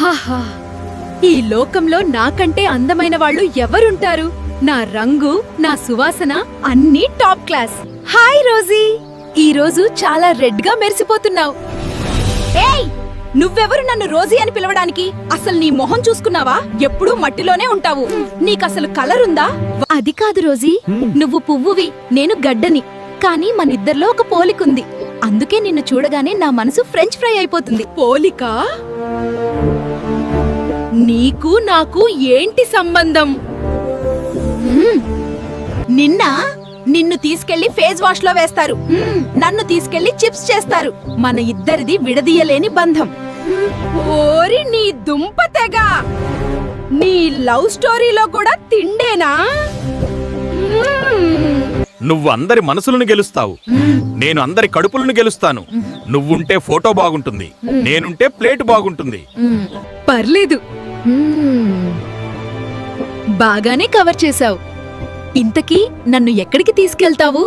ఆహా, ఈ లోకంలో నాకంటే అందమైన వాళ్ళు ఎవరుంటారు? నా రంగు, నా సువాసన అన్నీ టాప్ క్లాస్. హాయ్ రోజీ, ఈ రోజు చాలా రెడ్ గా మెరిసిపోతున్నావు. ఏయ్, నువ్వెవరు నన్ను రోజీ అని పిలవడానికి? అసలు నీ మొహం చూసుకున్నావా? ఎప్పుడూ మట్టిలోనే ఉంటావు. నీకసలు కలర్ ఉందా? అది కాదు రోజీ, నువ్వు పువ్వువి, నేను గడ్డని. కానీ మనిద్దరిలో ఒక పోలికుంది. అందుకే నిన్ను చూడగానే నా మనసు ఫ్రెంచ్ ఫ్రై అయిపోతుంది. పోలికా? నీకు నాకు ఏంటి సంబంధం? నిన్ను తీసుకెళ్లి ఫేస్ వాష్ లో వేస్తారు, నన్ను తీసుకెళ్లి చిప్స్ చేస్తారు. మన ఇద్దరిది విడదీయలేని బంధం. ఓరి నీ దుంప తెగ! నీ లవ్ స్టోరీలో కూడా తిండేనా? నువ్వు అందరి మనసులను గెలుస్తావు, నేను అందరి కడుపులను గెలుస్తాను. నువ్వుంటే ఫోటో బాగుంటుంది, నేనుంటే ప్లేట్ బాగుంటుంది. పర్లేదు, బాగానే కవర్ చేశావు. ఇంతకీ నన్ను ఎక్కడికి తీసుకెళ్తావు?